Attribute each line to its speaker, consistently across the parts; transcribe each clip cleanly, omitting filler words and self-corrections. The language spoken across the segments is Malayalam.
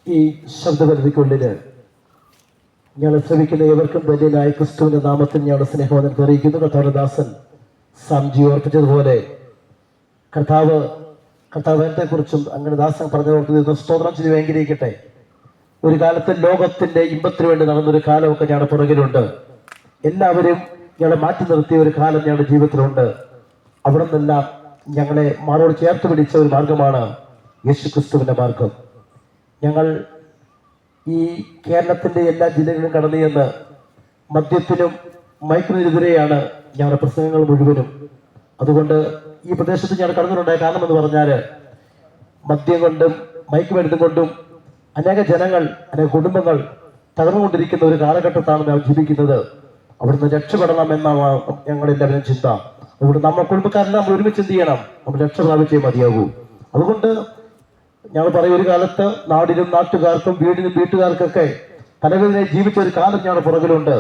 Speaker 1: ഈ ശബ്ദപരിധിക്കുള്ളിൽ ഞങ്ങൾ ശ്രമിക്കുന്ന ഏവർക്കും ധന്യനായ ക്രിസ്തുവിന്റെ നാമത്തിൽ ഞങ്ങളുടെ സ്നേഹവന്ദനം അറിയിക്കുന്നു. കർത്താവദാസൻ സാംജി ഓർപ്പിച്ചതുപോലെ കർത്താവിനെ കുറിച്ചും അങ്ങനെ ദാസൻ പറഞ്ഞു സ്തോത്രം ചെയ്ത് അനുഗ്രഹിക്കട്ടെ. ഒരു കാലത്ത് ലോകത്തിന്റെ ഇമ്പത്തിന് വേണ്ടി നടന്നൊരു കാലമൊക്കെ ഞങ്ങളുടെ പുറകിലുണ്ട്. എല്ലാവരും ഞങ്ങളെ മാറ്റി നിർത്തിയ ഒരു കാലം ഞങ്ങളുടെ ജീവിതത്തിലുണ്ട്. അവിടെ നിന്നെല്ലാം ഞങ്ങളെ മാറോട് ചേർത്ത് പിടിച്ച ഒരു മാർഗമാണ് യേശു ക്രിസ്തുവിന്റെ മാർഗം. ഞങ്ങൾ ഈ കേരളത്തിന്റെ എല്ലാ ജില്ലകളിലും കടന്നു ചെന്ന് മദ്യത്തിനും മയക്കുമരുന്നിനെതിരെയാണ് ഞങ്ങളുടെ പ്രസംഗങ്ങൾ മുഴുവനും. അതുകൊണ്ട് ഈ പ്രദേശത്ത് ഞങ്ങൾ കടന്നിട്ടുണ്ടായ കാരണം എന്ന് പറഞ്ഞാൽ മദ്യം കൊണ്ടും മയക്കുമരുന്നും കൊണ്ടും അനേക ജനങ്ങൾ, അനേക കുടുംബങ്ങൾ തകർന്നുകൊണ്ടിരിക്കുന്ന ഒരു കാലഘട്ടത്താണ് നാം ജീവിക്കുന്നത്. അവിടുന്ന് രക്ഷപ്പെടണം എന്നാണ് ഞങ്ങളെല്ലാവരും ചിന്ത. അതുകൊണ്ട് നമ്മൾ കുടുംബക്കാരെല്ലാം നമ്മൾ ഒരുമിച്ച് എന്ത് ചെയ്യണം? നമ്മൾ രക്ഷ പ്രാപിച്ചേ മതിയാകൂ. അതുകൊണ്ട് ഞങ്ങൾ പറയും, ഒരു കാലത്ത് നാടിനും നാട്ടുകാർക്കും വീടിനും വീട്ടുകാർക്കൊക്കെ തലവേദന ജീവിച്ച ഒരു കാലം ഞങ്ങളുടെ പുറകിലുണ്ട്.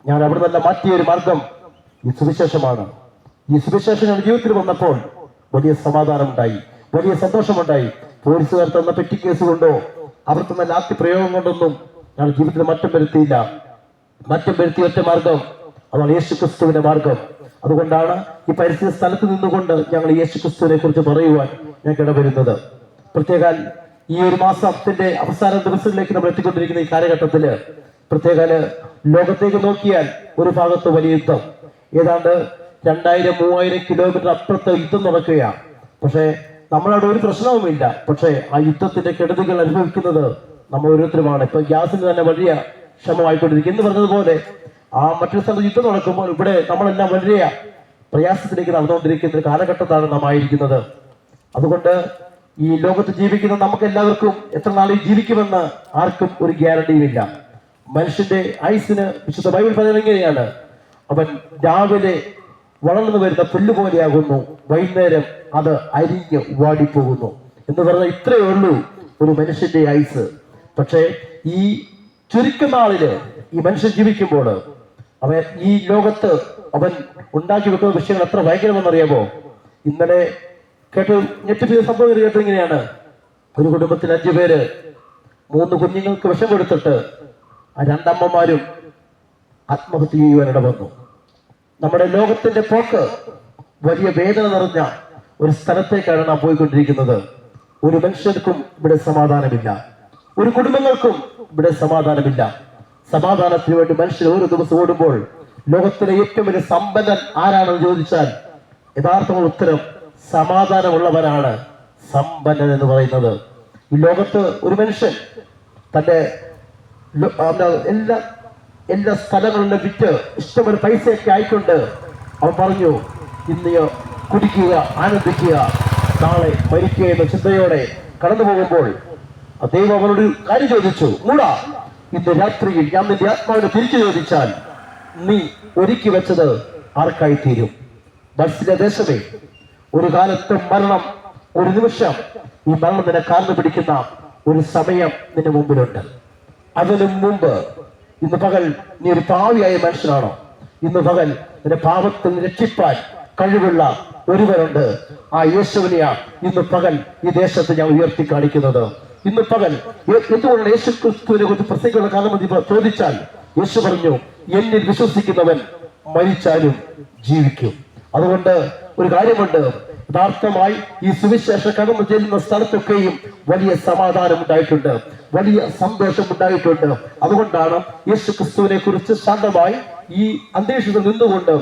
Speaker 1: ഞാൻ അവിടെ നിന്നെല്ലാം മാറ്റിയ ഒരു മാർഗം ഈ സുവിശേഷമാണ്. ഈ സുവിശേഷം ഞങ്ങളുടെ ജീവിതത്തിൽ വന്നപ്പോൾ വലിയ സമാധാനമുണ്ടായി, വലിയ സന്തോഷമുണ്ടായി. പോലീസുകാർ തന്ന പെറ്റി കേസ് കൊണ്ടോ അവർ തന്ന ലാത്തി പ്രയോഗം കൊണ്ടൊന്നും ഞങ്ങളുടെ ജീവിതത്തിൽ മാറ്റം വരുത്തിയില്ല. മാറ്റം വരുത്തിയ ഒറ്റ മാർഗം, അതാണ് യേശു ക്രിസ്തുവിന്റെ മാർഗം. അതുകൊണ്ടാണ് ഈ പരിസ്ഥിതി സ്ഥലത്ത് നിന്നുകൊണ്ട് ഞങ്ങൾ യേശു ക്രിസ്തുവിനെ കുറിച്ച് പറയുവാൻ ഞങ്ങൾക്ക് ഇടവരുന്നത്. പ്രത്യേക ഈ ഒരു മാസത്തിന്റെ അവസാന ദിവസങ്ങളിലേക്ക് നമ്മൾ എത്തിക്കൊണ്ടിരിക്കുന്ന ഈ കാലഘട്ടത്തില് പ്രത്യേക ലോകത്തേക്ക് നോക്കിയാൽ ഒരു ഭാഗത്ത് വലിയ യുദ്ധം, ഏതാണ്ട് 2000-3000 കിലോമീറ്റർ അപ്പുറത്ത് യുദ്ധം നടക്കുകയാണ്. പക്ഷേ നമ്മളവിടെ ഒരു പ്രശ്നവുമില്ല. പക്ഷേ ആ യുദ്ധത്തിന്റെ കെടുതികൾ അനുഭവിക്കുന്നത് നമ്മൾ ഓരോരുത്തരുമാണ്. ഇപ്പൊ ഗ്യാസിന് തന്നെ വലിയ ക്ഷമമായിക്കൊണ്ടിരിക്കും എന്ന് പറഞ്ഞതുപോലെ ആ മറ്റൊരു സ്ഥലത്ത് യുദ്ധം നടക്കുമ്പോൾ ഇവിടെ നമ്മളെല്ലാം വലിയ പ്രയാസത്തിലേക്ക് നടന്നുകൊണ്ടിരിക്കുന്ന ഒരു കാലഘട്ടത്താണ് നാം ആയിരിക്കുന്നത്. അതുകൊണ്ട് ഈ ലോകത്ത് ജീവിക്കുന്ന നമുക്ക് എല്ലാവർക്കും എത്ര നാളിൽ ജീവിക്കുമെന്ന് ആർക്കും ഒരു ഗ്യാരണ്ടിയുമില്ല. മനുഷ്യന്റെ ആയുസിന് വിശുദ്ധ ബൈബിൾ പറയുന്നത് എങ്ങനെയാണ്? അവൻ രാവിലെ വളർന്നു വരുന്ന പുല്ല് പോലെയാകുന്നു, വൈകുന്നേരം അത് അരിഞ്ഞ് വാടിപ്പോകുന്നു എന്ന് പറഞ്ഞാൽ ഇത്രയേ ഉള്ളൂ ഒരു മനുഷ്യന്റെ ആയുസ്. പക്ഷേ ഈ ചുരുക്കനാളില് ഈ മനുഷ്യൻ ജീവിക്കുമ്പോൾ അവൻ ഈ ലോകത്ത് അവൻ ഉണ്ടാക്കി വെക്കുന്ന വിഷയങ്ങൾ എത്ര ഭയങ്കരമെന്നറിയാമോ? ഇന്നലെ ഞെട്ടിപ്പിച്ച സംഭവം കേട്ടത് ഇങ്ങനെയാണ്. ഒരു കുടുംബത്തിൽ 5 പേര് 3 കുഞ്ഞുങ്ങൾക്ക് വിഷം കൊടുത്തിട്ട് ആ 2 അമ്മമാരും ആത്മഹത്യ ചെയ്യുവാനിട വന്നു. നമ്മുടെ ലോകത്തിന്റെ പോക്ക് വലിയ വേദന നിറഞ്ഞ ഒരു സ്ഥലത്തേക്കാണ് നാം പോയിക്കൊണ്ടിരിക്കുന്നത്. ഒരു മനുഷ്യർക്കും ഇവിടെ സമാധാനമില്ല, ഒരു കുടുംബങ്ങൾക്കും ഇവിടെ സമാധാനമില്ല. സമാധാനത്തിന് വേണ്ടി മനുഷ്യർ ഓരോ ദിവസം ഓടുമ്പോൾ ലോകത്തിലെ ഏറ്റവും വലിയ സമ്പന്നൻ ആരാണെന്ന് ചോദിച്ചാൽ യഥാർത്ഥമുള്ള ഉത്തരം സമാധാനമുള്ളവനാണ് സമ്പന്നൻ എന്ന് പറയുന്നത്. ഈ ലോകത്ത് ഒരു മനുഷ്യൻ തന്റെ എല്ലാ സ്ഥലങ്ങളിലും വിറ്റ് ഇഷ്ടംപോലെ പൈസയൊക്കെ ആയിക്കൊണ്ട് അവൻ പറഞ്ഞു, ഇന്ന് കുടിക്കുക, ആനന്ദിക്കുക, നാളെ മരിക്കുക എന്ന ചിന്തയോടെ കടന്നു പോകുമ്പോൾ ദൈവം അവനോട് കാര്യം ചോദിച്ചു, മൂടാ, ഇന്ന് രാത്രിയിൽ ഞാൻ നിന്റെ ആത്മാവിനെ തിരിച്ചു ചോദിച്ചാൽ നീ ഒരുക്കി വെച്ചത് ആർക്കായി തീരും? ബസ്സിലെ ദേശമേ, ഒരു കാലത്ത് മരണം, ഒരു നിമിഷം ഈ മരണം നിന്നെ കാർന്നു പിടിക്കുന്ന ഒരു സമയം നിന്റെ മുമ്പിലുണ്ട്. അതിനു മുമ്പ് ഇന്ന് പകൽ നീ ഒരു പാവിയായ മനുഷ്യനാണോ? ഇന്ന് പകൽ നിന്റെ പാപത്തിൽ രക്ഷിപ്പാൻ കഴിവുള്ള ഒരുവരുണ്ട്. ആ യേശുവിനെയാ ഇന്ന് പകൽ ഈ ദേശത്ത് ഞാൻ ഉയർത്തി കാണിക്കുന്നത്. ഇന്ന് പകൽ എന്തുകൊണ്ടാണ് യേശു ക്രിസ്തുവിനെ കുറിച്ച് പ്രസംഗിക്കുന്ന കാലം ചോദിച്ചാൽ യേശു പറഞ്ഞു, എന്നിൽ വിശ്വസിക്കുന്നവൻ മരിച്ചാലും ജീവിക്കും. അതുകൊണ്ട് ഒരു കാര്യമുണ്ട്, യഥാർത്ഥമായി ഈ സുവിശേഷം കടന്നു ചെല്ലുന്ന സ്ഥലത്തൊക്കെയും വലിയ സമാധാനം ഉണ്ടായിട്ടുണ്ട്, വലിയ സന്തോഷം ഉണ്ടായിട്ടുണ്ട്. അതുകൊണ്ടാണ് യേശു ക്രിസ്തുവിനെ കുറിച്ച് ശാന്തമായി ഈ അന്തരീക്ഷത്തിൽ നിന്നുകൊണ്ട്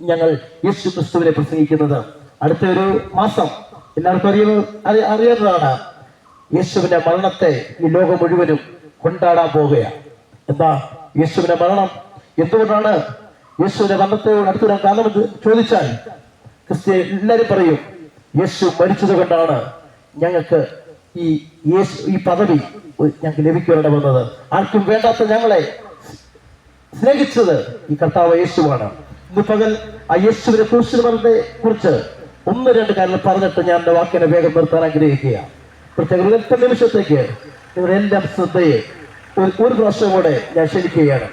Speaker 1: ഞങ്ങൾ യേശു ക്രിസ്തുവിനെ പ്രസംഗിക്കുന്നത്. അടുത്ത ഒരു മാസം എല്ലാവർക്കും അറിയുന്നതാണ്, യേശുവിന്റെ മരണത്തെ ഈ ലോകം മുഴുവനും കൊണ്ടാടാൻ പോവുകയാണ്. എന്താ യേശുവിന്റെ മരണം? എന്തുകൊണ്ടാണ് യേശുവിന്റെ മരണത്തോട് അടുത്തൊരു കാലം ചോദിച്ചാൽ ക്രിസ്ത്യ എല്ലാവരും പറയും, യേശു മരിച്ചത് കൊണ്ടാണ് ഞങ്ങൾക്ക് ഈ പദവി ഞങ്ങൾക്ക് ലഭിക്കാനിട വന്നത്. ആർക്കും വേണ്ടാത്ത ഞങ്ങളെ സ്നേഹിച്ചത് ഈ കർത്താവ് യേശുവാണ്. ഇന്ന് പകൽ ആ യേശുവിനെ കുറിച്ച് 1-2 കാര്യങ്ങൾ പറഞ്ഞിട്ട് ഞാൻ എന്റെ വാക്കിനെ വേഗം നിർത്താൻ ആഗ്രഹിക്കുകയാണ്. പ്രത്യേക ഒരൊറ്റ നിമിഷത്തേക്ക് നിങ്ങളുടെ എല്ലാം ശ്രദ്ധയെ ഒരു പ്രാവശ്യം കൂടെ ഞാൻ ക്ഷണിക്കുകയാണ്.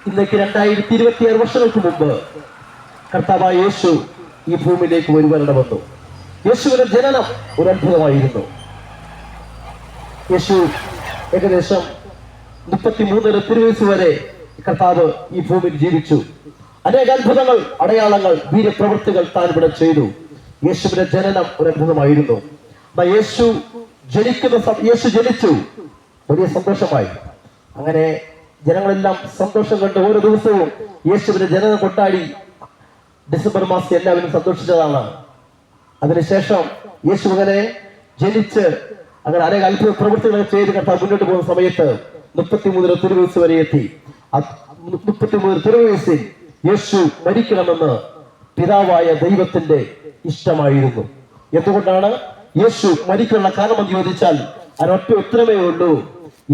Speaker 1: ഇന്നേക്ക് 2026 വർഷങ്ങൾക്ക് മുമ്പ് കർത്താവായ യേശു ഈ ഭൂമിയിലേക്ക് വരുവാനിട വന്നു. യേശുവിന്റെ ജനനം ഒരു അത്ഭുതമായിരുന്നു. യേശു ഏകദേശം 33 തിരുവയസ്സ് വരെ കർത്താവ് ഈ ഭൂമിയിൽ ജീവിച്ചു. അനേക അത്ഭുതങ്ങൾ, അടയാളങ്ങൾ, വീര്യപ്രവൃത്തികൾ താൻ ഇവിടെ ചെയ്തു. യേശുവിന്റെ ജനനം ഒരു അത്ഭുതമായിരുന്നു. യേശു ജനിച്ചു, വലിയ സന്തോഷമായി. അങ്ങനെ ജനങ്ങളെല്ലാം സന്തോഷം കണ്ട് ഓരോ ദിവസവും യേശുവിന്റെ ജനനം കൊണ്ടാടി ഡിസംബർ മാസം എല്ലാവരും സന്തോഷിച്ചതാണ്. അതിനുശേഷം യേശു അങ്ങനെ ജനിച്ച് അങ്ങനെ അനേക അത്ഭുത പ്രവൃത്തികൾ ചെയ്ത് കർത്താവ് മുന്നോട്ട് പോകുന്ന സമയത്ത് 33 തിരുവയസ്സ് വരെ എത്തി. 33 തിരുവയസ്സിൽ യേശു മരിക്കണമെന്ന് പിതാവായ ദൈവത്തിന്റെ ഇഷ്ടമായിരുന്നു. എന്തുകൊണ്ടാണ് യേശു മരിക്കാനുള്ള കാരണമെന്ന് ചോദിച്ചാൽ അതിനൊറ്റ ഉത്തരമേ ഉള്ളൂ.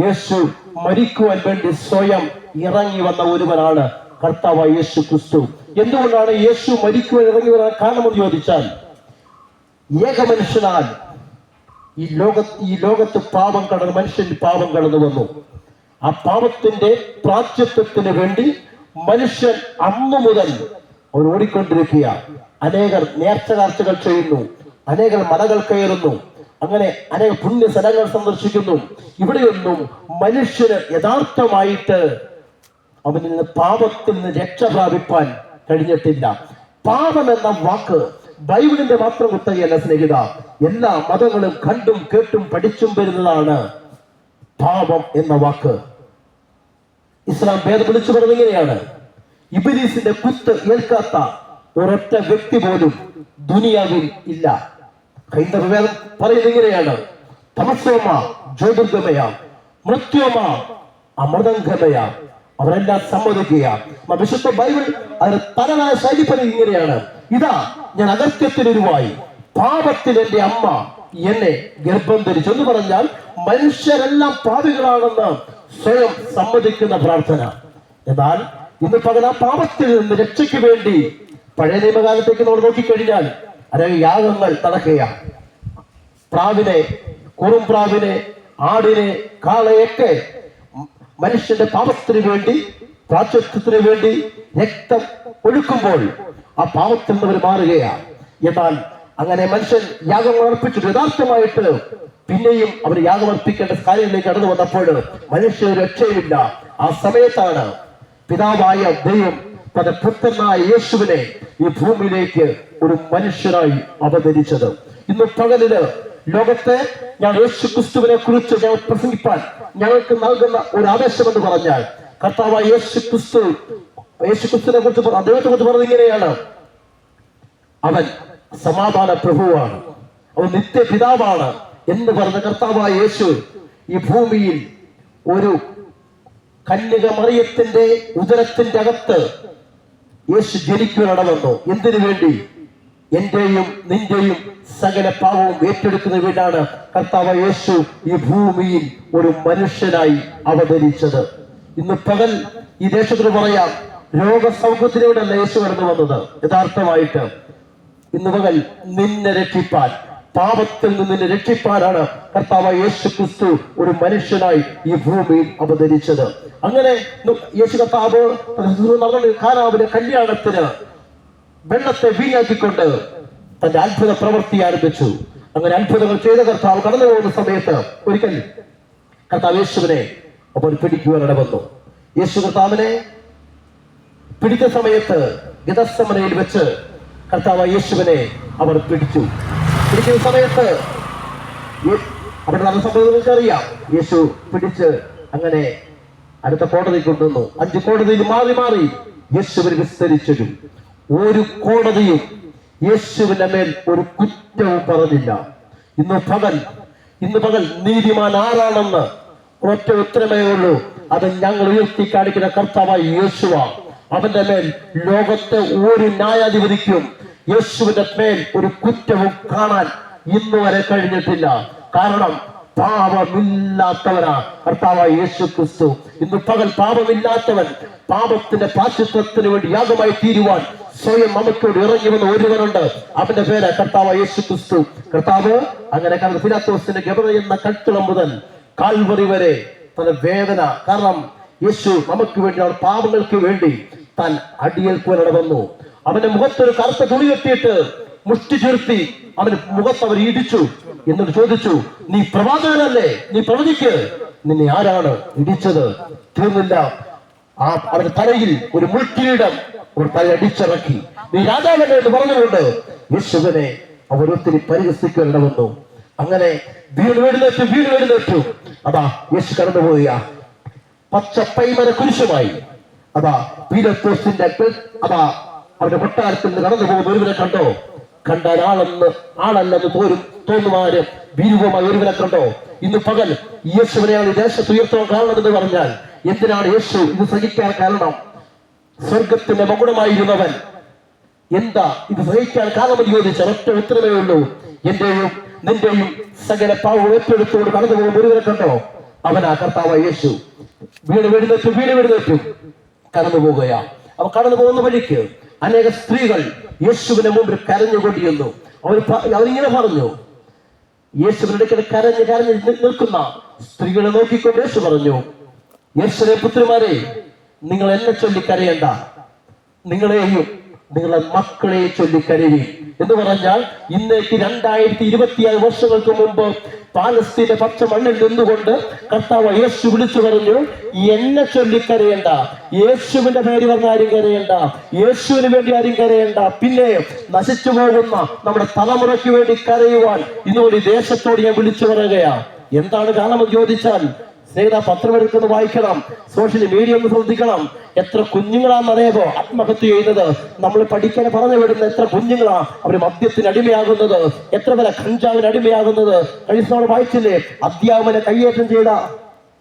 Speaker 1: യേശു മരിക്കുവാൻ വേണ്ടി സ്വയം ഇറങ്ങി വന്ന ഒരുവനാണ് കർത്താവായ യേശു ക്രിസ്തു. എന്തുകൊണ്ടാണ് യേശു മരിക്കുവാൻ ഇറങ്ങി വരാൻ കാരണമെന്ന് ചോദിച്ചാൽ, ഏകമനുഷ്യനാൽ ഈ ലോകത്ത് പാപം കടന്ന് മനുഷ്യൻ പാപം കടന്നു വന്നു. ആ പാപത്തിന്റെ പ്രാശ്ചിത്വത്തിന് വേണ്ടി മനുഷ്യൻ അന്നു മുതൽ അവർ ഓടിക്കൊണ്ടിരിക്കുക. അനേകർ നേർച്ചകാഴ്ചകൾ ചെയ്യുന്നു, അനേകർ മലകൾ കയറുന്നു, അങ്ങനെ അനേക പുണ്യ സ്ഥലങ്ങൾ സന്ദർശിക്കുന്നു. ഇവിടെയൊന്നും മനുഷ്യന് യഥാർത്ഥമായിട്ട് അവനിൽ നിന്ന് പാപത്തിൽ നിന്ന് രക്ഷ പ്രാപിപ്പാൻ കഴിഞ്ഞിട്ടില്ല. പാപം എന്ന വാക്ക് ബൈബിളിന്റെ മാത്രം കുത്തകയല്ല സ്നേഹിത. എല്ലാ മതങ്ങളും കണ്ടും കേട്ടും പഠിച്ചും വരുന്നതാണ് പാപം എന്ന വാക്ക്. ഇസ്ലാം ഭേദം വിളിച്ചു പറഞ്ഞത് ഇങ്ങനെയാണ്: ഇബ്ലീസിന്റെ കുത്ത് ഏൽക്കാത്ത ഒരൊറ്റ വ്യക്തി പോലും ദുനിയാവിൽ ഇല്ല. ഹൈന്ദവ വേദം പറയുന്നത് ഇങ്ങനെയാണ്: തമസോമ ജ്യോതിർഗമയ, മൃത്യോമ അമൃതംഗമയ. അവരെല്ലാം സമ്മതിക്കുക. വിശുദ്ധ ബൈബിൾ അതിന് തനതായ ശൈലി പറയുന്നത് ഇങ്ങനെയാണ്: ഇതാ ഞാൻ അകത്യത്തിനൊരുവായി, പാപത്തിൽ എന്റെ അമ്മ എന്നെ ഗർഭം ധരിച്ചു. എന്ന് പറഞ്ഞാൽ മനുഷ്യരെല്ലാം പാപികളാണെന്ന് സ്വയം സമ്മതിക്കുന്ന പ്രാർത്ഥന. എന്നാൽ ഇന്ന് പകൽ ആ പാപത്തിൽ നിന്ന് രക്ഷയ്ക്ക് വേണ്ടി പഴയ നിയമകാലത്തേക്ക് നമ്മൾ നോക്കിക്കഴിഞ്ഞാൽ അനേക യാഗങ്ങൾ നടക്കുക. പ്രാവിനെ, കുറുംപ്രാവിനെ, ആടിനെ, കാളയൊക്കെ മനുഷ്യന്റെ പാപത്തിന് വേണ്ടി, പ്രാശ്ചിത്വത്തിന് വേണ്ടി രക്തം ഒഴുക്കുമ്പോൾ ആ പാപത്തിൽ നിന്ന് അവർ മാറുകയാണ്. എന്നാൽ അങ്ങനെ മനുഷ്യൻ യാഗങ്ങൾ അർപ്പിച്ചിട്ട് യഥാർത്ഥമായിട്ട് പിന്നെയും അവർ യാഗമർപ്പിക്കേണ്ട കാര്യങ്ങളിലേക്ക് കടന്നു വന്നപ്പോൾ മനുഷ്യന് രക്ഷയില്ല. ആ സമയത്താണ് പിതാവായ ദൈവം തന്റെ പുത്രനായ യേശുവിനെ ഈ ഭൂമിയിലേക്ക് ഒരു മനുഷ്യനായി അവതരിച്ചത്. ഇന്ന് പകലില് ലോകത്തെ ഞാൻ യേശു ക്രിസ്തുവിനെ കുറിച്ച് ഞങ്ങൾ പ്രസംഗിപ്പാൻ ഞങ്ങൾക്ക് നൽകുന്ന ഒരു ആവേശം എന്ന് പറഞ്ഞാൽ, കർത്താവായ യേശു ക്രിസ്തുവിനെ കുറിച്ച് അദ്ദേഹത്തെ കുറിച്ച് പറഞ്ഞത് ഇങ്ങനെയാണ്: അവൻ സമാധാന പ്രഭുവാണ്, അവൻ നിത്യപിതാവാണ് എന്ന് പറഞ്ഞ കർത്താവായ യേശു ഈ ഭൂമിയിൽ ഒരു കന്യക മറിയത്തിന്റെ ഉദരത്തിന്റെ അകത്ത് യേശു ജനിക്കുവാൻ വന്നു. എന്തിനു വേണ്ടി? എന്റെയും നിന്റെയും സകല പാവവും ഏറ്റെടുക്കുന്ന വീടാണ് കർത്താവ് യേശു ഈ ഭൂമിയിൽ ഒരു മനുഷ്യനായി അവതരിച്ചത്. ഇന്ന് പകൽ ഈ ദേശത്തിന് പറയാം, രോഗസൗഖ്യത്തിലൂടെയല്ല യേശു കടന്നു വന്നത്. യഥാർത്ഥമായിട്ട് ഇന്ന് പകൽ നിന്നെ രക്ഷിപ്പാൻ, പാപത്തിൽ നിന്ന് നിന്നെ രക്ഷിപ്പാനാണ് കർത്താവ് യേശു ക്രിസ്തു ഒരു മനുഷ്യനായി ഈ ഭൂമിയിൽ അവതരിച്ചത്. അങ്ങനെ യേശു കർത്താവ് ഖാനാവിന്റെ കല്യാണത്തിന് വെള്ളത്തെ വീഞ്ഞാക്കിക്കൊണ്ട് തന്റെ അത്ഭുത പ്രവൃത്തി ആരംഭിച്ചു. അങ്ങനെ അത്ഭുതങ്ങൾ ചെയ്ത കർത്താവ് കടന്നു പോകുന്ന സമയത്ത് ഒരിക്കൽ കർത്താവ് യേശുവിനെ അപ്പോൾ പിടിക്കുവാനിട വന്നു. യേശു കർത്താവിനെ പിടിച്ച സമയത്ത് ഗെത്സമനയിൽ വെച്ച് കർത്താവ് യേശുവിനെ അവർ പിടിക്കുന്ന സമയത്ത് അവിടെ നടന്ന സംഭവം അറിയാം. യേശു പിടിച്ച് അങ്ങനെ അടുത്ത കോടതി കൊണ്ടുവന്നു. 5 കോടതിയിൽ മാറി മാറി യേശുവിനെ വിസ്തരിച്ചു. ഒരു കോടതിയും യേശുവിന്റെ മേൽ ഒരു കുറ്റവും പറഞ്ഞില്ല. ഇന്ന് പകൽ നീതിമാൻ ആരാണെന്ന് ഒറ്റ ഉത്തരമേ ഉള്ളൂ. അത് ഞങ്ങൾ ഉയർത്തി കാണിക്കുന്ന കർത്താവായ യേശുവ. അവന്റെ മേൽ ലോകത്തെ ഒരു ന്യായാധിപതിക്കും യേശുവിന്റെ മേൽ ഒരു കുറ്റവും കാണാൻ ഇന്ന് വരെ കഴിഞ്ഞിട്ടില്ല. കാരണം പാപമില്ലാത്തവനാ കർത്താവായ യേശു ക്രിസ്തു. ഇന്ന് പകൽ പാപമില്ലാത്തവൻ, പാപത്തിന്റെ പ്രാശ്ചിത്വത്തിന് വേണ്ടി യാഗമായി തീരുവാൻ സ്വയം നമുക്കോട് ഇറങ്ങി വന്ന ഒരുവനുണ്ട്. അവന്റെ പേര് കർത്താവായ യേശു ക്രിസ്തു. കർത്താവ് അങ്ങനെ പിലാത്തോസിന്റെ ഗബറ എന്ന കൽത്തളം മുതൽ കാൽവറി വരെ തന്റെ വേദന, കാരണം യേശു നമുക്ക് വേണ്ടി, അവരുടെ പാപങ്ങൾക്ക് വേണ്ടി താൻ അടിയേൽക്കുവാനിട വന്നു. അവന്റെ മുഖത്തൊരു കറുത്ത തുണി കെട്ടിയിട്ട് മുഷ്ടി ചേർത്തി അവന് മുഖത്ത് അവർ ഇടിച്ചു. എന്നിട്ട് ചോദിച്ചു, നീ പ്രവാചകനല്ലേ? നീ പ്രവചിക്ക്, നിന്നെ ആരാണ് ഇടിച്ചത്? തീർന്നില്ല, അവന്റെ തലയിൽ ഒരു മുൾക്കിരീടം അവർ തല അടിച്ചിറക്കി. നീ രാജാവല്ലേ എന്ന് പറഞ്ഞുകൊണ്ട് യേശുവിനെ അവർ ഒത്തിരി പരിഹസിക്കേണ്ട വന്നു. അങ്ങനെ വീണ് എഴുന്നേറ്റു. അതാ യേശു കടന്നുപോയ പച്ച പൈമര കുരിശുമായി അതാ പീലാത്തോസിന്റെ അവരുടെ കൊട്ടാരത്തിൽ നിന്ന് കടന്നു പോകുന്ന ഒരുവനെ കണ്ടോ? കണ്ടാൽ ആളല്ലെന്ന് തോന്നുമാരും വീരവുമായി ഒരുവനെ കണ്ടോ? ഇന്ന് പകൽ യേശുവിനെയാണ് ദേശത്ത് ഉയർത്താൻ കാരണമെന്ന് പറഞ്ഞാൽ എന്തിനാണ് യേശു ഇത് സഹിക്കാൻ കാരണം? സ്വർഗത്തിന്റെ മകുടമായിരുന്നവൻ എന്താ ഇത് സഹിക്കാൻ കാരണമെന്ന് ചോദിച്ചാൽ ഒറ്റ ഉത്തരവേ ഉള്ളൂ. എന്റെയും നിന്റെയും സകല പാവം ഏറ്റെടുത്തുകൊണ്ട് കടന്നു പോകുന്ന ഒരുവനെ കണ്ടോ? അവനാ കർത്താവായ യേശു. വീണ് എഴുന്നേറ്റു കടന്നു പോകുകയാ. അവ കടന്നു പോകുന്ന വഴിക്ക് അനേക സ്ത്രീകൾ യേശുവിന്റെ മുമ്പിൽ കരഞ്ഞുകൊണ്ടിരുന്നു. അവരിങ്ങനെ പറഞ്ഞു, യേശുവിന്റെ അടുക്കൽ കരഞ്ഞ് നിൽക്കുന്ന സ്ത്രീകളെ നോക്കിക്കൊണ്ട് യേശു പറഞ്ഞു, യേശുവിനെ പുത്രിമാരെ, നിങ്ങൾ എന്നെ ചൊല്ലി കരയണ്ട, നിങ്ങളെയും നിങ്ങളുടെ മക്കളെ ചൊല്ലി കരയും എന്ന് പറഞ്ഞാൽ ഇന്നേക്ക് 2026 വർഷങ്ങൾക്ക് മുമ്പ് പാലസ്തീന്റെ പച്ച മണ്ണിൽ നിന്നുകൊണ്ട് കർത്താവ് യേശു വിളിച്ചു പറഞ്ഞു, എന്നെ ചൊല്ലിക്കരയണ്ട, യേശുവിന്റെ പേര് പറഞ്ഞ ആരും കരയണ്ട, യേശുവിന് വേണ്ടി ആരും കരയണ്ട, പിന്നെ നശിച്ചു പോകുന്ന നമ്മുടെ തലമുറയ്ക്ക് വേണ്ടി കരയുവാൻ ഇന്നോട് ഈ ദേശത്തോട് ഞാൻ വിളിച്ചു പറയുകയാ. എന്താണ് കാരണമെന്ന് ചോദിച്ചാൽ സ്നേഹിത, പത്രമെടുക്കുന്ന വായിക്കണം, സോഷ്യൽ മീഡിയ ഒന്ന് ശ്രദ്ധിക്കണം. എത്ര കുഞ്ഞുങ്ങളാണെന്നറിയാമോ ആത്മഹത്യ ചെയ്യുന്നത്? നമ്മൾ പഠിക്കാൻ പറഞ്ഞു വിടുന്ന എത്ര കുഞ്ഞുങ്ങളാ അവർ മദ്യത്തിന് അടിമയാകുന്നത്, എത്ര പേരെ കഞ്ചാവിന് അടിമയാകുന്നത്. കഴിഞ്ഞ വായിച്ചില്ലേ, അധ്യാപകനെ കയ്യേറ്റം ചെയ്ത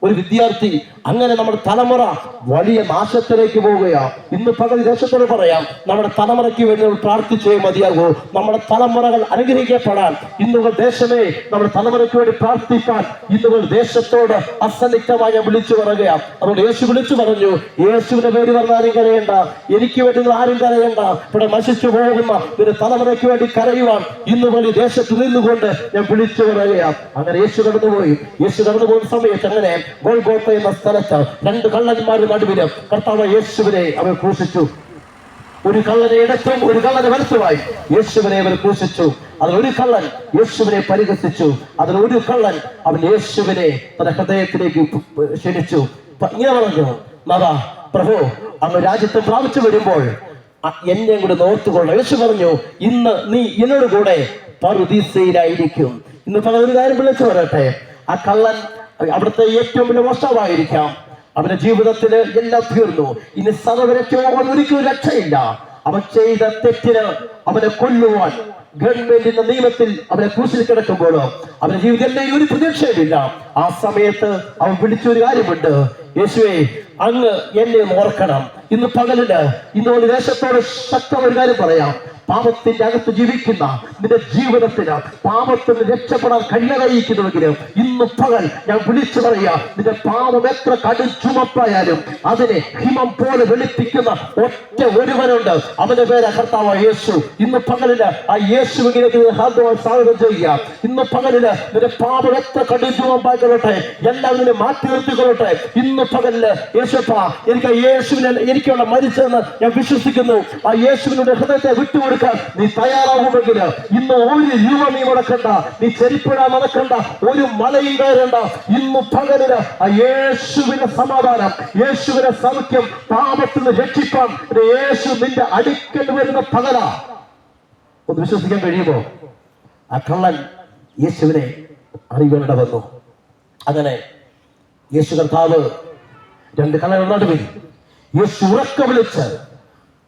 Speaker 1: ഒരു വിദ്യാർത്ഥി. അങ്ങനെ നമ്മുടെ തലമുറ വലിയ നാശത്തിലേക്ക് പോവുകയാ. ഇന്ന് പകൽ ദേശത്തോട് പറയാം, നമ്മുടെ തലമുറയ്ക്ക് വേണ്ടി നമ്മൾ പ്രാർത്ഥിച്ചേ മതിയാകൂ. നമ്മുടെ തലമുറകൾ അനുഗ്രഹിക്കപ്പെടാൻ ഇന്നുകൾ ദേശമേ നമ്മുടെ തലമുറയ്ക്ക് വേണ്ടി പ്രാർത്ഥിക്കാൻ ഇന്നുകൾ ദേശത്തോട് അസന്നിഗ്ധമായി ഞാൻ വിളിച്ചു പറയുകയാണ്. അതുകൊണ്ട് യേശു വിളിച്ചു പറഞ്ഞു, യേശുവിന്റെ പേര് പറഞ്ഞ ആരും കരയണ്ട, എനിക്ക് വേണ്ടി ആരും കരയണ്ട, ഇവിടെ നശിച്ചു പോകുന്ന ഒരു തലമുറയ്ക്ക് വേണ്ടി കരയുവാൻ ഇന്ന് വലിയ ദേശത്ത് നിന്നുകൊണ്ട് ഞാൻ വിളിച്ചു പറയുകയാണ്. അങ്ങനെ യേശു കടന്നുപോയി. യേശു കടന്നുപോകുന്ന സമയത്ത് അങ്ങനെ ഗോൽഗോത്ത എന്ന സ്ഥലത്ത് 2 കള്ളന്മാരുടെ നടുവില് കർത്താവ് യേശുവിനെ അവർ ക്രൂശിച്ചു. ഒരു കള്ളനെ ഇടത്തും ഒരു കള്ളനെ വലത്തുമായി യേശുവിനെ അവർ ക്രൂശിച്ചു. അതിലൊരു കള്ളൻ യേശുവിനെ പരിഹസിച്ചു. അതിലൊരു കള്ളൻ അവൻ യേശുവിനെ തന്റെ ഹൃദയത്തിലേക്ക് ക്ഷണിച്ചു. ഇങ്ങനെ പറഞ്ഞു, മാതാ പ്രഭു, അങ്ങ് രാജ്യത്ത് പ്രാപിച്ചു വരുമ്പോൾ എന്നെ കൂടെ ഓർത്തുകൊള്ളു. യേശു പറഞ്ഞു, ഇന്ന് നീ എന്നോട് കൂടെ പറുദീസയിലായിരിക്കും. ഇന്ന് പല ഒരു കാര്യം വിളിച്ചു പറയട്ടെ, ആ കള്ളൻ അവിടുത്തെ ഏറ്റവും വലിയ മോഷ്ടാവായിരിക്കാം. അവന്റെ ജീവിതത്തില് എല്ലാം തീർന്നു. ഇനി സർവരക്ഷയോ ഒരിക്കലും രക്ഷയില്ല. അവൻ ചെയ്ത തെറ്റിന് അവനെ കൊല്ലുവാൻ ഗവൺമെന്റിന്റെ നിയമത്തിൽ അവനെ ക്രൂശിൽ കിടക്കുമ്പോഴോ അവന്റെ ജീവിതത്തിൽ ഒരു പ്രതീക്ഷയുമില്ല. ആ സമയത്ത് അവൻ വിളിച്ചൊരു കാര്യമുണ്ട്, യേശുവേ, അങ്ങ് എന്നെ ഓർക്കണം. ഇന്ന് പകലില് ഇന്നോട് ദേശത്തോട് ശക്തമായ ഒരു കാര്യം പറയാം. പാപത്തിന്റെ അകത്ത് ജീവിക്കുന്ന നിന്റെ ജീവിതത്തിന് പാപത്തിന് രക്ഷപ്പെടാൻ കഴിയാതിരിക്കുന്നുവെങ്കിലും ഇന്ന് പകൽ ഞാൻ വിളിച്ചു പറയാ, നിന്റെ പാപം എത്ര കടും ചുമപ്പായാലും അതിനെ ഹിമം പോലെ വെളുപ്പിക്കുന്ന ഒറ്റ ഒരുവനുണ്ട്. അവന്റെ പേര് കർത്താവായ യേശു. ഇന്ന് പകലില് ആ യേശുവിലേക്ക് ഹാർദമായി സ്വാഗതം ചെയ്യുക. ഇന്ന് പകലില് നിന്റെ പാപം എത്ര കടും ചുമപ്പായിക്കൊള്ളട്ടെ, എല്ലാം നിന്നെ മാറ്റി നിർത്തിക്കൊള്ളട്ടെ. ഇന്ന് പകലില് യേശുപ്പ, എനിക്ക് എനിക്കുള്ള മരിച്ചെന്ന് ഞാൻ വിശ്വസിക്കുന്നു. ആ യേശുവിനുടെ ഹൃദയത്തെ വിട്ടുകൊടുക്കുക. നീ തയ്യാറാവുമെങ്കിൽ ഇന്ന് ഒരു രൂപ നീ മുടക്കണ്ട, നീ ചെരിപ്പിടാൻ നടക്കണ്ട, ഒരു മലയും കയറണ്ട. ഇന്ന് പകലിന് ആ യേശുവിന്റെ സമാധാനം, യേശുവിന്റെ സൗഖ്യം, പാപത്തിൽ നിന്ന് രക്ഷിപ്പാൻ യേശു നിന്റെ അടുക്കൽ വരുന്ന പകല. ഒന്ന് വിശ്വസിക്കാൻ കഴിയുമോ? ആ കള്ളൻ യേശുവിനെ അറിവേണ്ട വന്നു. അങ്ങനെ യേശു കർത്താവ് 2 കള്ളങ്ങളുടെ നടുവിൽ യേശു ഉറക്ക വിളിച്ച്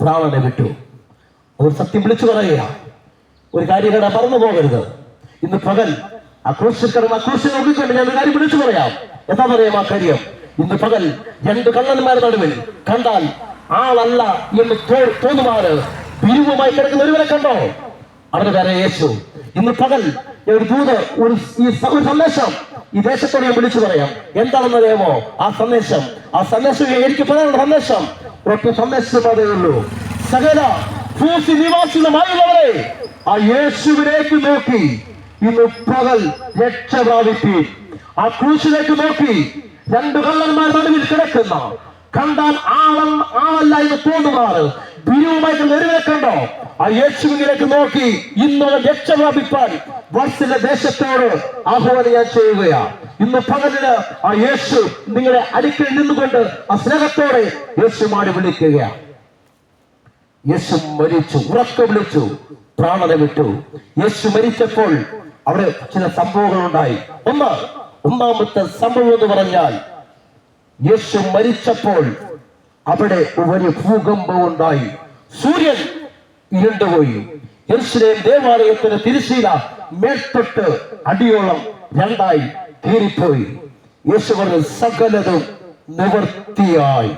Speaker 1: പ്രാണനെ വിട്ടു. ഒരു സത്യം വിളിച്ചു പറയുക, ഒരു കാര്യം ഇവിടെ മറന്നു പോകരുത്. ഇന്ന് പകൽ ആ ക്രൂശിൽ നോക്കിക്കൊണ്ട് ഞാൻ ഒരു കാര്യം വിളിച്ചു പറയാം. എന്താ പറയാം ആ കാര്യം? ഇന്ന് പകൽ 2 കള്ളന്മാരുടെ നടുവിൽ കണ്ടാൽ ആളല്ല എന്ന് തോന്നുമാറ് പിരിവുമായി കിടക്കുന്ന ഒരുവരെ കണ്ടോ? അവരുടെ പേരെ യേശു. ഇന്ന് പകൽ ഒരു ദൂത്, ഒരു സന്ദേശം ഈ ദേശത്തോട് ഞാൻ വിളിച്ചു പറയാം. എന്താണെന്ന് അറിയാമോ ആ സന്ദേശം? ആ സന്ദേശം എനിക്ക് പറയാനുള്ള സന്ദേശം ഒറ്റ സന്ദേശം അതേ ഉള്ളൂ. സകല നിവാസികളുമായുള്ളവരെ ആ യേശുവിലേക്ക് നോക്കി ഇന്ന് പകൽ രക്ഷ പ്രാപിപ്പി. ആ ക്രൂശിലേക്ക് നോക്കി 2 കള്ളന്മാർ നടുവിൽ കിടക്കുന്ന, കണ്ടാൽ ആളല്ല എന്ന് തോന്നുമാറ് പിരിവുമായിട്ട് ഒരുവനെ കണ്ടോ? ആ യേശുവിലേക്ക് നോക്കി ഇന്ന് രക്ഷ പ്രാപിപ്പാൻ വർഷത്തിലെ ദേശത്തോട് ആഹ്വാനം ഞാൻ ചെയ്യുകയാ. ഇന്ന് പകലിന് ആ യേശു നിങ്ങളെ അടുക്കൽ നിന്നുകൊണ്ട് ആ സ്നേഹത്തോടെ യേശുമാടി വിളിക്കുകയാണ്. യേശു മരിച്ചു, ഉറക്കെ വിളിച്ചു, പ്രാണനെ വിട്ടു. യേശു മരിച്ചപ്പോൾ അവിടെ ചില സംഭവങ്ങൾ ഉണ്ടായി. ഒന്നാമത്തെ സംഭവം എന്ന് പറഞ്ഞാൽ, യേശു മരിച്ചപ്പോൾ അവിടെ വലിയ ഭൂകമ്പം ഉണ്ടായി. സൂര്യൻ ഇരുണ്ടുപോയി. യെരൂശലേം ദേവാലയത്തിന് തിരശ്ശീല മേൽത്തൊട്ട് അടിയോളം രണ്ടായി കീറിപ്പോയി. യേശു പറഞ്ഞു, സകലതും നിവൃത്തിയായി.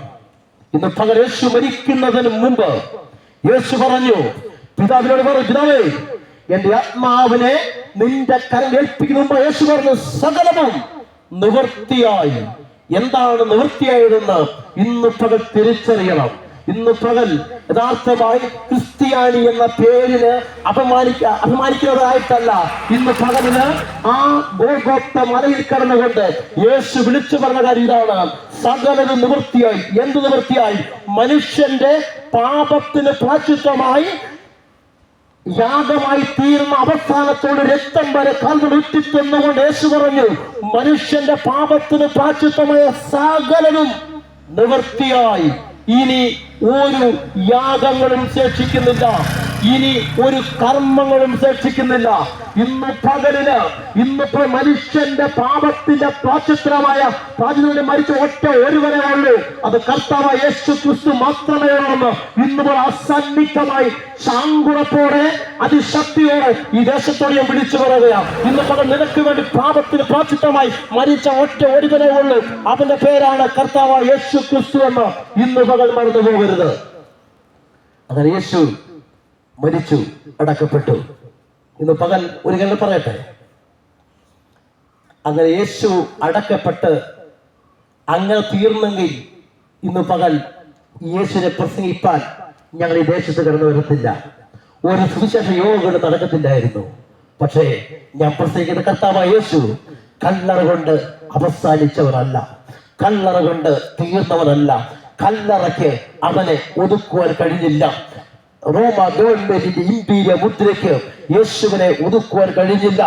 Speaker 1: ഇന്ന് പകൽ യേശു മരിക്കുന്നതിന് മുമ്പ് യേശു പറഞ്ഞു, പിതാവിനോട് പറഞ്ഞു, പിതാവേ, എന്റെ ആത്മാവിനെ നിന്റെ കരം ഏൽപ്പിക്കുന്ന മുമ്പ് യേശു പറഞ്ഞു, സകലവും നിവൃത്തിയായി. എന്താണ് നിവൃത്തിയായതെന്ന് ഇന്ന് പകൽ തിരിച്ചറിയണം. ഇന്ന് പകൽ യഥാർത്ഥമായി ക്രിസ്ത്യാനി എന്ന പേരിന് അഭിമാനിക്കുന്നതായിട്ടല്ല, ഇന്ന് പകലിന് ആ ഗോൽഗോത്ത മലയിൽ കടന്നുകൊണ്ട് യേശു വിളിച്ചു പറഞ്ഞ കാര്യം ഇതാണ്, സകലത് നിവൃത്തിയായി. എന്ത് നിവൃത്തിയായി? മനുഷ്യന്റെ പാപത്തിന് പ്രായശ്ചിത്തമായി യാഗമായി തീർന്ന അവസാനത്തോട് രക്തം വരെ കാൽകൾ ഉറ്റിത്തുന്നുകൊണ്ട് യേശു പറഞ്ഞു, മനുഷ്യന്റെ പാപത്തിന് പ്രായശ്ചിത്തമായ സകലവും നിവൃത്തിയായി. ഇനി ഒരു യാഗങ്ങളും ശേഷിക്കുന്നില്ല, ഇനി ഒരു കർമ്മങ്ങളും ശേഷിക്കുന്നില്ല. ഇന്ന് പകലിന് ഇന്നിപ്പോ മനുഷ്യന്റെ പാപത്തിന്റെ പ്രായശ്ചിത്തമായ പ്രാചീന മരിച്ച ഒറ്റ ഒരുവനെ ഉള്ളൂ, അത് കർത്താവായ യേശു ക്രിസ്തു മാത്രമേ ഉള്ളൂ. ഇന്ന് അസന്നിഗ്ധമായി ശാങ്കുറപ്പോടെ അതിശക്തിയോടെ ഈ ദേശത്തോട് ഞാൻ വിളിച്ചു പറയുകയാണ്. ഇന്ന് പകൽ നിനക്ക് വേണ്ടി പാപത്തിന് പ്രായശ്ചിത്തമായി മരിച്ച ഒറ്റ ഒരുവനെ ഉള്ളൂ, അവന്റെ പേരാണ് കർത്താവായ യേശു ക്രിസ്തു എന്ന് ഇന്ന് പകൽ മറന്നു പോകരുത്. അങ്ങനെ യേശു മരിച്ചു, അടക്കപ്പെട്ടു. ഇന്ന് പകൽ ഒരു കാര്യം പറയട്ടെ, അങ്ങനെ യേശു അടക്കപ്പെട്ട് അങ്ങനെ തീർന്നെങ്കിൽ ഇന്ന് പകൽ യേശുവിനെ പ്രസംഗിപ്പാൻ ഞങ്ങൾ ഈ ദേശത്ത് കടന്നു വരത്തില്ല, ഒരു സുവിശേഷ യോഗങ്ങൾ നടക്കത്തില്ലായിരുന്നു. പക്ഷേ ഞാൻ പ്രസംഗിക്കുന്ന കർത്താവായ യേശു കല്ലറ കൊണ്ട് അവസാനിച്ചവനല്ല, കല്ലറ കൊണ്ട് തീർന്നവനല്ല. കല്ലറയ്ക്ക് അവനെ ഒതുക്കുവാൻ കഴിഞ്ഞില്ല. റോമ ഗവൺമെന്റിന്റെ ഇമ്പീരിയ മുദ്രയ്ക്ക് യേശുവിനെ ഒതുക്കുവാൻ കഴിഞ്ഞില്ല.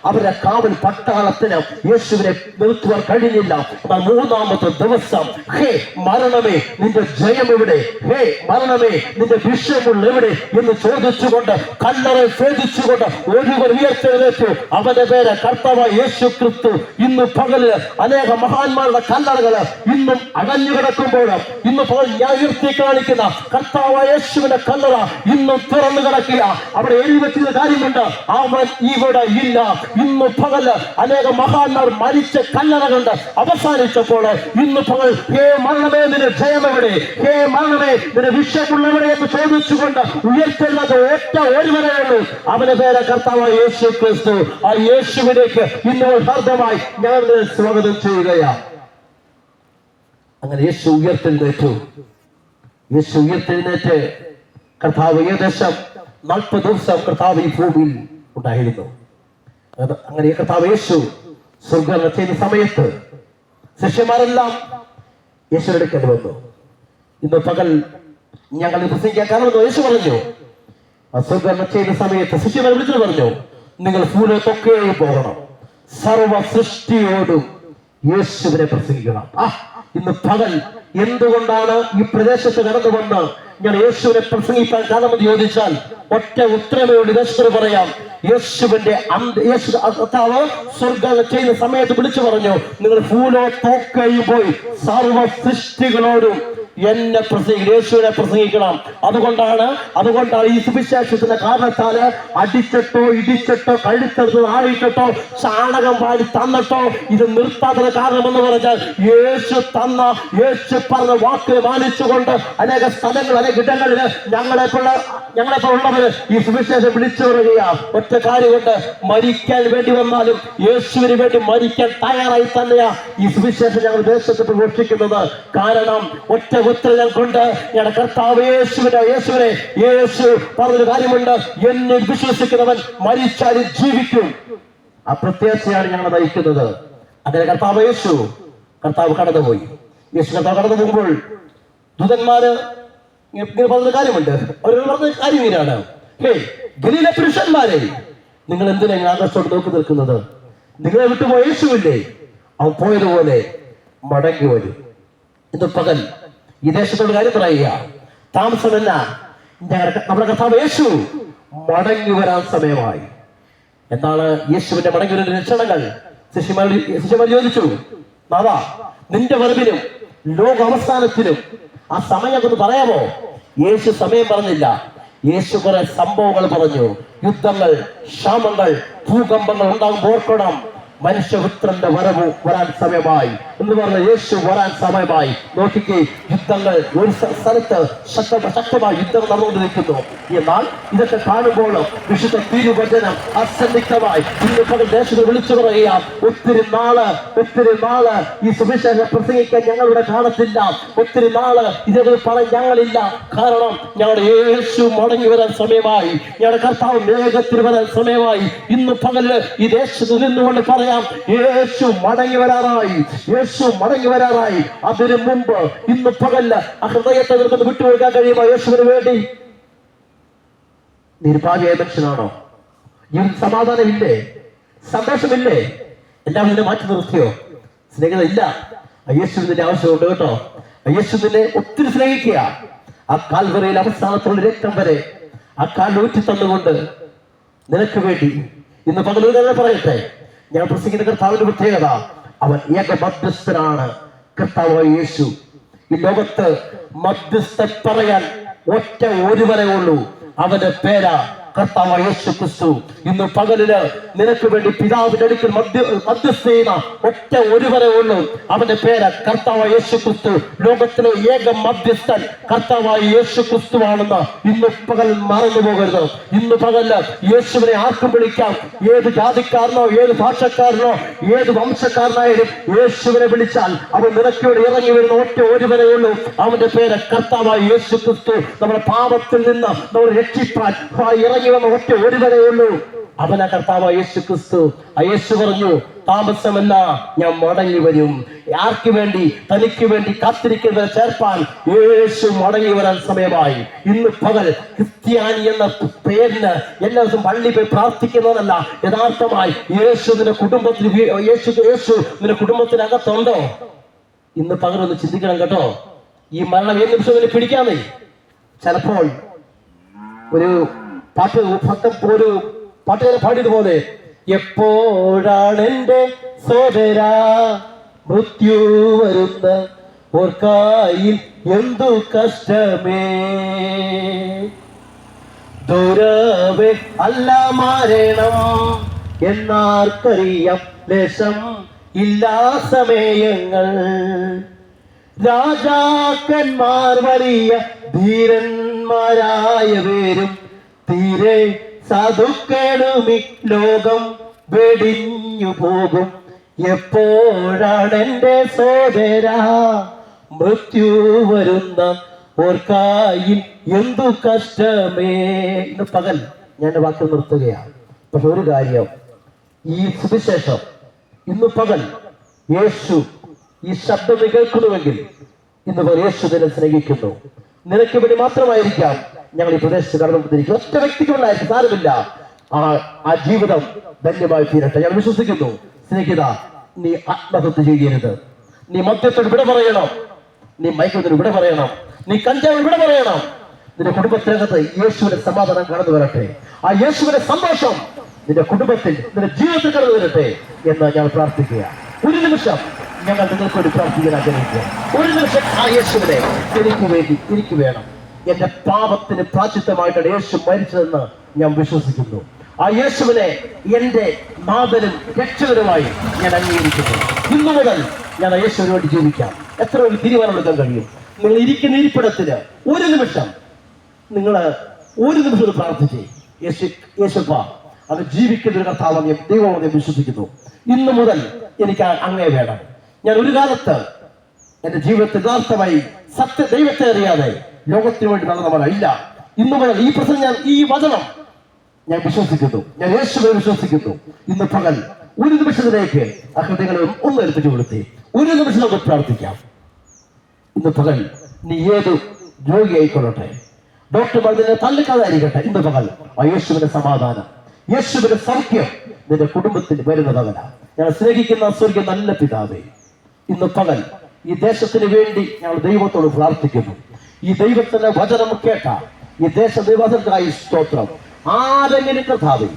Speaker 1: അവരുടെ കാവൽ പട്ടാളത്തിന് യേശുവിനെ നിർത്തുവാൻ കഴിഞ്ഞില്ല. എന്നാൽ മൂന്നാമത്തെ ദിവസം, ഹേ മരണമേ നിന്റെ ജയം എവിടെ, ഹേ മരണമേ നിന്റെ വിഷയമുള്ള എവിടെ എന്ന് ചോദിച്ചുകൊണ്ട് കല്ലറെ ഭേദിച്ചുകൊണ്ട് ഒരുവർ ഉയർത്തെഴുന്നേറ്റു. അവന്റെ പേര് കർത്താവായ യേശു ക്രിസ്തു. ഇന്ന് പകല് അനേക മഹാന്മാരുടെ കല്ലറകള് ഇന്നും അടഞ്ഞു കിടക്കുമ്പോൾ ഇന്ന് പകൽ ഞാൻ ഉയർത്തി കാണിക്കുന്ന കർത്താവായ യേശുവിന്റെ കല്ലറ ഇന്നും തുറന്നു കിടക്കുക. അവിടെ എഴുതി വെച്ചിരുന്ന കാര്യമുണ്ട്, അവൻ ഇവിടെ ഇല്ല. ഇന്ന് പകല് അനേക മഹാന്മാർ മരിച്ച കല്ലറ കണ്ട് അവസാനിച്ചപ്പോൾ ഇന്ന് പകൽ ഹേ മരണമേ നിന്റെ ജയമെവിടെ, ഹേ മരണമേ നിന്റെ വിഷയമുള്ളവരെ എന്ന് ചോദിച്ചുകൊണ്ട് ഉയർത്തുന്നത് ഒറ്റ ഒരുവനേ ഉള്ളൂ, അവന്റെ പേര് കർത്താവായ യേശു ക്രിസ്തു. ആ യേശുവിലേക്ക് ഇന്ന് ഹൃദയമായി ഞാൻ സ്വാഗതം ചെയ്യുകയാണ്. അങ്ങനെ യേശു ഉയർത്തെഴുന്നേറ്റു. യേശു ഉയർത്തെഴുന്നേറ്റ് കർത്താവ് ഏകദേശം 40 ദിവസം കർത്താവ് ഈ ഭൂമിയിൽ ഉണ്ടായിരുന്നു. അങ്ങനെ കർത്താവ് യേശു സ്വർഗ്ഗം ചെയ്യുന്ന സമയത്ത് ശിഷ്യന്മാരെല്ലാം യേശുവിന്റെ അടുക്കൽ വന്നു. ഇന്ന് പകൽ ഞങ്ങൾ പ്രസംഗിക്കാൻ കാരണം യേശു പറഞ്ഞു, സ്വർഗ്ഗം ചെയ്യുന്ന സമയത്ത് ശിഷ്യന്മാരെ വിളിച്ചു പറഞ്ഞു, നിങ്ങൾ ഭൂലോകത്തൊക്കെയും പോകണം, സർവ സൃഷ്ടിയോടും യേശുവിനെ പ്രസംഗിക്കണം. ഇന്ന് പകൽ എന്തുകൊണ്ടാണ് ഈ പ്രദേശത്ത് കടന്നു വന്ന് ഞാൻ യേശുവിനെ പ്രസംഗിക്കാൻ കാരണമെന്ന് ചോദിച്ചാൽ ഒറ്റ ഉത്തരമേ ഉള്ളൂ. യേശു പറയാം, യേശുവിന്റെ യേശു കർത്താവ് സ്വർഗ്ഗം ചെയ്യുന്ന സമയത്ത് വിളിച്ചു പറഞ്ഞു, നിങ്ങൾ ഭൂലോകത്തൊക്കെയും പോയി സർവ സൃഷ്ടികളോടും എന്നെ യേശുവിനെ പ്രസംഗിക്കണം. അതുകൊണ്ടാണ് ഈ സുവിശേഷത്തിന്റെ കാരണത്താല് അടിച്ചിട്ടോ ഇടിച്ചിട്ടോ കഴുത്തെടുത്ത് ആഴിച്ചിട്ടോ ചാണകം വാരി തന്നിട്ടോ ഇത് നിർത്താത്തത് കാരണമെന്ന് പറഞ്ഞാൽ യേശു പറഞ്ഞ വാക്ക് മാനിച്ചുകൊണ്ട് അനേക സ്ഥലങ്ങൾ അനേക ഇടങ്ങളിൽ ഞങ്ങളെപ്പോലുള്ളവര് ഈ സുവിശേഷം വിളിച്ചു പറയുക. ഒറ്റ കാര്യം കൊണ്ട് മരിക്കാൻ വേണ്ടി വന്നാലും യേശുവിന് വേണ്ടി മരിക്കാൻ തയ്യാറായി തന്നെയാ ഈ സുവിശേഷം ഞങ്ങൾ ദേശത്ത് പ്രഘോഷിക്കുന്നത്. കാരണം ഒറ്റ ഉത്തരം കൊണ്ട് ഞങ്ങളുടെ കർത്താവ് യേശു പറഞ്ഞൊരു കാര്യമുണ്ട്, എന്നിൽ വിശ്വസിക്കുന്നവൻ മരിച്ചാലും ജീവിക്കും. ആ പ്രത്യാശയാണ് ഞങ്ങൾ നയിക്കുന്നത്. അങ്ങനെ കർത്താവ് കടന്നുപോയി. യേശു കർത്താവ് കടന്നു പോകുമ്പോൾ ദൂതന്മാര് ഇങ്ങനെ പറഞ്ഞ കാര്യമുണ്ട്. അവരോട് പറഞ്ഞ കാര്യം ഇങ്ങനെയാണ്: ഹേ ഗലീല പുരുഷന്മാരെ, നിങ്ങൾ എന്തിനാ ആകാശത്തോട് നോക്കി നിൽക്കുന്നത്? നിങ്ങളെ വിട്ടുപോയ യേശുവില്ലേ, അവൻ പോയതുപോലെ മടങ്ങി വരും. ഇന്ന് പകൽ ഈ ദേശത്തോട് കാര്യം പറയുക, താമസമല്ല, നമ്മുടെ കർത്താവ് യേശു മടങ്ങി വരാൻ സമയമായി. എന്താണ് യേശുവിന്റെ മടങ്ങി വരുന്ന ലക്ഷണങ്ങൾ? ശിഷ്യന്മാർ ചോദിച്ചു, നാഥാ, നിന്റെ വരവിനും ലോക അവസാനത്തിനും ആ സമയം ഒന്ന് പറയാമോ? യേശു സമയം പറഞ്ഞില്ല. യേശു കുറെ സംഭവങ്ങൾ പറഞ്ഞു. യുദ്ധങ്ങൾ, ക്ഷാമങ്ങൾ, ഭൂകമ്പങ്ങൾ ഉണ്ടാകുമ്പോൾ ഓർക്കണം, മനുഷ്യപുത്രന്റെ വരവ് വരാൻ സമയമായി എന്ന് പറഞ്ഞ യേശു വരാൻ സമയമായി. നോക്കിക്കേ, യുദ്ധങ്ങൾ ഒരു സ്ഥലത്ത് ശക്തമായ യുദ്ധം നടന്നുകൊണ്ടിരിക്കുന്നു. എന്നാൽ ഇതൊക്കെ കാണുമ്പോൾ വിശുദ്ധ തിരുവചനം അസന്നിഗ്ധമായി ഇന്ന് പകൽ ദേശത്ത് വിളിച്ചു പറയുക, ഒത്തിരി നാള് ഈ സുവിശേഷം പ്രസംഗിക്കാൻ ഞങ്ങളിവിടെ കാണത്തില്ല, ഒത്തിരി നാള് ഇതേപോലെ പറയാൻ ഞങ്ങളില്ല. കാരണം ഞങ്ങളുടെ യേശു മടങ്ങി വരാൻ സമയമായി, ഞങ്ങളുടെ കർത്താവ് വേഗത്തിൽ വരാൻ സമയമായി. ഇന്ന് പകല് ഈ ദേശത്ത് നിന്നുകൊണ്ട് പറയാം, യേശു മടങ്ങി വരാറായി, യേശു മടങ്ങി വരാറായി. അതിനു മുമ്പ് ഇന്ന് പകല് ആ ഹൃദയത്തെ നിൽക്കുന്ന വിട്ടുകൊടുക്കാൻ കഴിയുമോ യേശുവിന് വേണ്ടി? നിരുപാധിയായ മനുഷ്യനാണോ? ജീവിതത്തിൽ സമാധാനമില്ലേ? സന്തോഷമില്ലേ? എല്ലാം നിന്നെ മാറ്റി നിർത്തിയോ? സ്നേഹിത ഇല്ല. യേശുവിന്റെ ആവശ്യമുണ്ട് കേട്ടോ. യേശുവിനെ ഒത്തിരി സ്നേഹിക്കുക. ആ കാൽവരയിൽ അവസാനത്തുള്ള രക്തം വരെ ആ കാൽ ഊറ്റി തന്നുകൊണ്ട് നിനക്ക് വേണ്ടി ഇന്ന് പകലൂരെ പറയട്ടെ, ഞാൻ പ്രസംഗിക്കുന്ന കർത്താവിന്റെ പ്രത്യേകത, അവൻ ഏക മധ്യസ്ഥനാണ്. കർത്താവായ യേശു. ഈ ലോകത്ത് മധ്യസ്ഥ പറയാൻ ഒറ്റ ഒരുവരെ ഉള്ളൂ, അവന്റെ പേരാ കർത്താവായ യേശു ക്രിസ്തു. ഇന്ന് പകലില് നിനക്ക് വേണ്ടി പിതാവിന്റെ അടുക്കൽ മധ്യസ്ഥ ചെയ്യുന്ന ഒറ്റ ഒരുവരെ ഉള്ളൂ, അവന്റെ പേര് കർത്താവായ യേശു ക്രിസ്തു. ലോകത്തിലെ ഏക മധ്യസ്ഥൻ കർത്താവായ യേശു ക്രിസ്തുവാണെന്ന് ഇന്ന് പകൽ മറന്നു പോകരുത്. ഇന്ന് പകല് യേശുവിനെ ആർക്കും വിളിക്കാം. ഏത് ജാതിക്കാരനോ, ഏത് ഭാഷക്കാരനോ, ഏത് വംശക്കാരനായാലും യേശുവിനെ വിളിച്ചാൽ അവൻ നിനക്ക് വേണ്ടി ഇറങ്ങി വരുന്ന ഒറ്റ ഒരുവരെ ഉള്ളൂ, അവന്റെ പേര് കർത്താവായ യേശു ക്രിസ്തു. നമ്മുടെ പാപത്തിൽ നിന്ന് നമ്മൾ രക്ഷിപ്പാൻ ഇറങ്ങി വന്ന ഒറ്റ ഒരുവരെ ഉള്ളൂ, അവനാ കർത്താവായ യേശു ക്രിസ്തു. യേശു പറഞ്ഞു, താമസമല്ല, ഞാൻ മടങ്ങി വരും. ആർക്ക് വേണ്ടി? തനിക്ക് വേണ്ടി കാത്തിരിക്കുന്നവരെ ചേർപ്പാൻ യേശു മടങ്ങി വരാൻ സമയമായി. ഇന്ന് പകൽ ക്രിസ്ത്യാനി എന്ന പേരിന് എല്ലാ ദിവസവും പള്ളി പോയി പ്രാർത്ഥിക്കുന്നതല്ല, യഥാർത്ഥമായി യേശു നിന്റെ കുടുംബത്തിൽ, യേശു നിന്റെ കുടുംബത്തിനകത്തുണ്ടോ? ഇന്ന് പകൽ ഒന്ന് ചിന്തിക്കണം കേട്ടോ. ഈ മരണം ഏത് നിമിഷം പിടിക്കാമേ. ചിലപ്പോൾ ഒരു പാട്ടുകാരെ പാടിയതുപോലെ, എപ്പോഴാണ് എന്റെ സോദരാ മൃത്യു വരുന്ന ഓർക്കായിൽ എന്തു കഷ്ടമേ, ദൂരവേ അല്ല മരണം എന്നാർക്കറിയാം, ലേശം ഇല്ലാ സമയങ്ങൾ. രാജാക്കന്മാർ വലിയ ധീരന്മാരായ പേരും തീരെ സാധുക്കളുമി ലോകം വെടിഞ്ഞു പോകും. എപ്പോഴാണ് എന്റെ സോദരാ മൃത്യു വരുന്ന ഓർക്കായിൽ എന്തു കഷ്ടമേ. ഇന്ന് പകൽ ഞാൻ വാക്ക് നിർത്തുകയാണ്. പക്ഷെ ഒരു കാര്യം, ഈ സുവിശേഷം ഇന്ന് പകൽ യേശു ഈ ശബ്ദം കേൾക്കുന്നുവെങ്കിൽ ഇന്ന് പകൽ യേശു നിന്നെ സ്നേഹിക്കുന്നു. നിനക്ക് വേണ്ടി മാത്രമായിരിക്കാം ഞങ്ങൾ ഈ പ്രദേശത്ത് കടന്നുകൊണ്ടിരിക്കും. ഒറ്റ വ്യക്തിക്കുള്ളായിരിക്കും, സാരമില്ല. ആ ജീവിതം ധന്യമായി തീരട്ടെ. ഞാൻ വിശ്വസിക്കുന്നു. സ്നേഹിത, നീ ആത്മഹത്യ ചെയ്യരുത്. നീ മദ്യത്തോട് ഇവിടെ പറയണം, നീ മയക്കത്തിന് ഇവിടെ പറയണം, നീ കഞ്ചാവ് ഇവിടെ പറയണം. നിന്റെ കുടുംബത്തിനകത്ത് യേശുവിന്റെ സമാധാനം കടന്നു വരട്ടെ. ആ യേശുവിന്റെ സന്തോഷം നിന്റെ കുടുംബത്തിൽ, നിന്റെ ജീവിതത്തിൽ കടന്നു വരട്ടെ എന്ന് ഞാൻ പ്രാർത്ഥിക്കുക. ഒരു നിമിഷം ഞങ്ങൾ നിങ്ങൾക്ക് വേണ്ടി പ്രാർത്ഥിക്കാൻ ആഗ്രഹിക്കുക. ഒരു നിമിഷം ആ യേശുവിനെ എനിക്ക് വേണം. എന്റെ പാപത്തിന് പ്രായശ്ചിത്തമായിട്ടാണ് യേശു മരിച്ചതെന്ന് ഞാൻ വിശ്വസിക്കുന്നു. ആ യേശുവിനെ എന്റെ നാഥനും രക്ഷകനുമായി ഞാൻ അംഗീകരിക്കുന്നു. ഇന്നു മുതൽ ഞാൻ ആ യേശുവിന് വേണ്ടി ജീവിക്കാം. എത്ര ഒരു തീരുമാനമെടുക്കാൻ കഴിയും? നിങ്ങൾ ഇരിക്കുന്ന ഇരിപ്പിടത്തിന് ഒരു നിമിഷം പ്രാർത്ഥിച്ചേ, യേശുപ്പ അത് ജീവിക്കുന്ന ഒരു കർത്താവ് ദൈവം വിശ്വസിക്കുന്നു. ഇന്നു മുതൽ എനിക്ക് അങ്ങേ വേണം. ഞാൻ ഒരു കാലത്ത് എന്റെ ജീവിതത്തിൽ യഥാർത്ഥമായി ദൈവത്തെ അറിയാതെ ലോകത്തിന് വേണ്ടി നടന്നവരല്ല. ഇന്നു മുതൽ ഈ പ്രസംഗം, ഈ വചനം ഞാൻ വിശ്വസിക്കുന്നു. ഞാൻ യേശുവിനെ വിശ്വസിക്കുന്നു. ഇന്ന് പകൽ ഒരു നിമിഷത്തിലേക്ക് ആ ഹൃദയങ്ങളെ ഒന്ന് എടുപ്പിച്ചു കൊടുത്തേ. ഒരു നിമിഷം നമുക്ക് പ്രാർത്ഥിക്കാം. ഇന്ന് പകൽ നീ ഏത് രോഗിയായിക്കൊള്ളട്ടെ. ഡോക്ടർമാർ നിന്നെ തള്ളിക്കാതായിരിക്കട്ടെ. ഇന്ന് പകൽ യേശുവിന്റെ സമാധാനം, യേശുവിന്റെ സൗഖ്യം നിന്റെ കുടുംബത്തിൽ വരുന്നതല്ല. ഞാൻ സ്നേഹിക്കുന്ന സ്വർഗ്ഗ നല്ല പിതാവേ, ഇന്ന് പകൽ ഈ ദേശത്തിന് വേണ്ടി ഞങ്ങൾ ദൈവത്തോട് പ്രാർത്ഥിക്കുന്നു. ഈ ദൈവത്തിന്റെ വചനം കേട്ട ഈ ദേശനിവാസികൾക്കായി സ്തോത്രം. ആരെങ്കിലും കർത്താവേ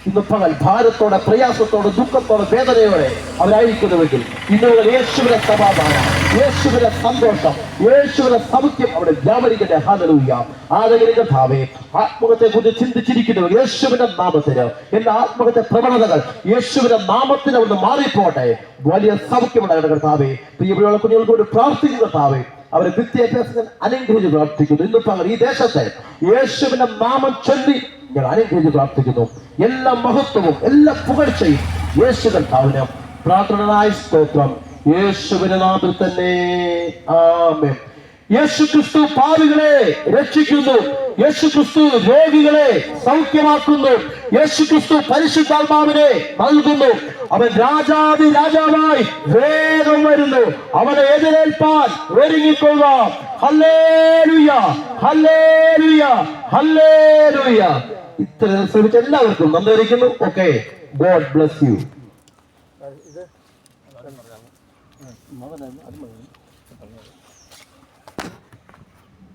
Speaker 1: ഇന്ന് പകൽ ഭാരത്തോടെ, പ്രയാസത്തോടെ, ദുഃഖത്തോടെ, വേദനയോടെ അവരായിരിക്കുന്നുവെങ്കിൽ ഇന്ന് യേശുവിന്റെ സമാധാനം, യേശുവിന്റെ സന്തോഷം, യേശുവിന്റെ സൗഖ്യം അവിടെ വ്യാപരിക്കട്ടെ. ഹല്ലേലൂയ. ആരെങ്കിലും കർത്താവേ ആത്മഹത്യയെ കുറിച്ച് ചിന്തിച്ചിരിക്കുന്നു, യേശുവിന്റെ നാമത്തിന് എല്ലാ ആത്മഹത്യ പ്രവണതകൾ യേശുവിന്റെ നാമത്തിന് അവിടുന്ന് മാറിപ്പോട്ടെ. വലിയ സൗഖ്യം ഉണ്ടാകട്ടെ കർത്താവേ. പ്രിയമുള്ള കുഞ്ഞുങ്ങൾക്ക് വേണ്ടി പ്രാർത്ഥിക്കുന്ന കർത്താവേ, അവരെ വിദ്യാഭ്യാസത്തിൽ അനുഗ്രഹിച്ച് പ്രാർത്ഥിക്കുന്നു. ഇന്ന് പകൽ ഈ ദേശത്തെ യേശുവിന്റെ നാമം ചൊല്ലി ഞാൻ അനുഗ്രഹിച്ച് പ്രാർത്ഥിക്കുന്നു. എല്ലാ മഹത്വവും എല്ലാ പുകഴ്ചയും യേശു കർത്താവിന്. പ്രാർത്ഥനായ സ്തോത്രം യേശുവിന്റെ നാമത്തിൽ തന്നെ. ആമേൻ. യേശു ക്രിസ്തു പാപികളെ രക്ഷിക്കുന്നു. യേശു ക്രിസ്തു രോഗികളെ സൗഖ്യമാക്കുന്നു. യേശു ക്രിസ്തു പരിശുദ്ധാത്മാവിനെ നൽകുന്നു. അവൻ രാജാതി രാജാവായി വേഗം വരുന്നു. അവനെ എതിരേൽപ്പാൻ ഒരുങ്ങിക്കൊള്ളുക. Hallelujah, hallelujah, hallelujah. ഇത്രയും ശ്രമിച്ച എല്ലാവർക്കും നന്ദിയിരിക്കുന്നു. Okay, God bless U.